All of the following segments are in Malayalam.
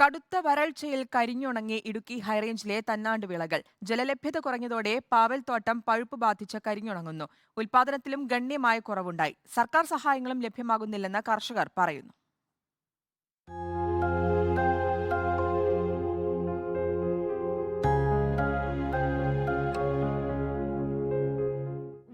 കടുത്ത വരൾച്ചയിൽ കരിഞ്ഞുണങ്ങി ഇടുക്കി ഹൈറേഞ്ചിലെ തന്നാണ്ട് വിളകൾ. ജലലഭ്യത കുറഞ്ഞതോടെ പാവൽത്തോട്ടം പഴുപ്പ് ബാധിച്ച് കരിഞ്ഞുണങ്ങുന്നു. ഉൽപാദനത്തിലും ഗണ്യമായ കുറവുണ്ടായി. സർക്കാർ സഹായങ്ങളും ലഭ്യമാകുന്നില്ലെന്ന് കർഷകർ പറയുന്നു.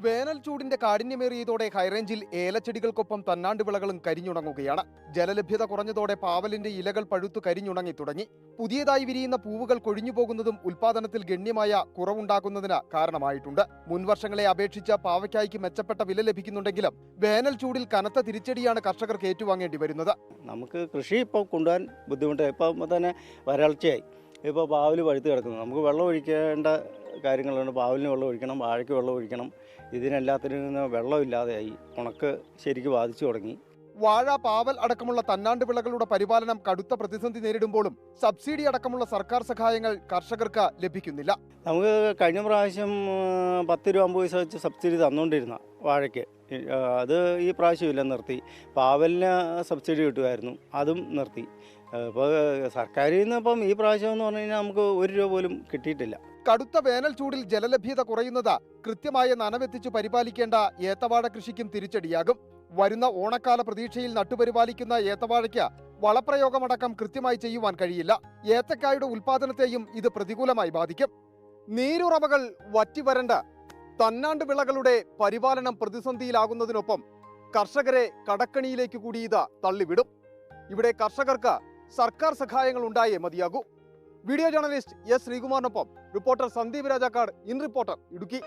വേനൽ ചൂടിന്റെ കാഠിന്യമേറിയതോടെ ഹൈറേഞ്ചിൽ ഏലച്ചെടികൾക്കൊപ്പം തന്നാണ്ട് വിളകളും കരിഞ്ഞുണങ്ങുകയാണ്. ജലലഭ്യത കുറഞ്ഞതോടെ പാവലിന്റെ ഇലകൾ പഴുത്തു കരിഞ്ഞുണങ്ങി തുടങ്ങി. പുതിയതായി വിരിയുന്ന പൂവുകൾ കൊഴിഞ്ഞുപോകുന്നതും ഉൽപാദനത്തിൽ ഗണ്യമായ കുറവുണ്ടാക്കുന്നതിന് കാരണമായിട്ടുണ്ട്. മുൻവർഷങ്ങളെ അപേക്ഷിച്ച് പാവയ്ക്കായ്ക്ക് മെച്ചപ്പെട്ട വില ലഭിക്കുന്നുണ്ടെങ്കിലും വേനൽ ചൂടിൽ കനത്ത തിരിച്ചടിയാണ് കർഷകർക്ക് ഏറ്റുവാങ്ങേണ്ടി വരുന്നത്. നമുക്ക് കൃഷി ഇപ്പോൾ കൊണ്ടുപോകാൻ ബുദ്ധിമുട്ട്. ഇപ്പം തന്നെ വരൾച്ചയായി. ഇപ്പോൾ പാവൽ പഴുത്ത് കിടക്കുന്നു. നമുക്ക് വെള്ളം ഒഴിക്കേണ്ട കാര്യങ്ങളുണ്ട്. പാവലിന് വെള്ളം ഒഴിക്കണം, വാഴയ്ക്ക് വെള്ളം ഒഴിക്കണം. ഇതിനെല്ലാത്തിനും വെള്ളമില്ലാതെയായി. ഉണക്ക് ശരിക്ക് ബാധിച്ചു തുടങ്ങി. വാഴ, പാവൽ അടക്കമുള്ള തന്നാണ്ട് വിളകളുടെ പരിപാലനം കടുത്ത പ്രതിസന്ധി നേരിടുമ്പോഴും സബ്സിഡി അടക്കമുള്ള സർക്കാർ സഹായങ്ങൾ കർഷകർക്ക് ലഭിക്കുന്നില്ല. നമുക്ക് കഴിഞ്ഞ പ്രാവശ്യം 10 രൂപ 50 പൈസ വെച്ച് സബ്സിഡി തന്നുകൊണ്ടിരുന്ന വാഴയ്ക്ക് അത് ഈ പ്രാവശ്യം ഇല്ല, നിർത്തി. പാവലിന് സബ്സിഡി കിട്ടുമായിരുന്നു, അതും നിർത്തി. ഇപ്പോൾ സർക്കാരിൽ നിന്ന് ഇപ്പം ഈ പ്രാവശ്യം എന്ന് പറഞ്ഞു കഴിഞ്ഞാൽ നമുക്ക് 1 രൂപ പോലും കിട്ടിയിട്ടില്ല. കടുത്ത വേനൽ ചൂടിൽ ജലലഭ്യത കുറയുന്നത് കൃത്യമായ നനവെത്തിച്ച് പരിപാലിക്കേണ്ട ഏത്തവാഴ കൃഷിക്കും തിരിച്ചടിയാകും. വരുന്ന ഓണക്കാല പ്രതീക്ഷയിൽ നട്ടുപരിപാലിക്കുന്ന ഏത്തവാഴയ്ക്ക് വളപ്രയോഗമടക്കം കൃത്യമായി ചെയ്യുവാൻ കഴിയില്ല. ഏത്തക്കായുടെ ഉൽപാദനത്തെയും ഇത് പ്രതികൂലമായി ബാധിക്കും. നീരുറവകൾ വറ്റിവരണ്ട് തന്നാണ്ട് വിളകളുടെ പരിപാലനം പ്രതിസന്ധിയിലാകുന്നതിനൊപ്പം കർഷകരെ കടക്കണിയിലേക്ക് കൂടി ഇത് തള്ളിവിടും. ഇവിടെ കർഷകർക്ക് സർക്കാർ സഹായങ്ങൾ ഉണ്ടായേ മതിയാകൂ. വീഡിയോ ജേർണലിസ്റ്റ് എസ് ശ്രീകുമാറിനൊപ്പം reporter Sandeep Rajakkad, in reporter, Idukki.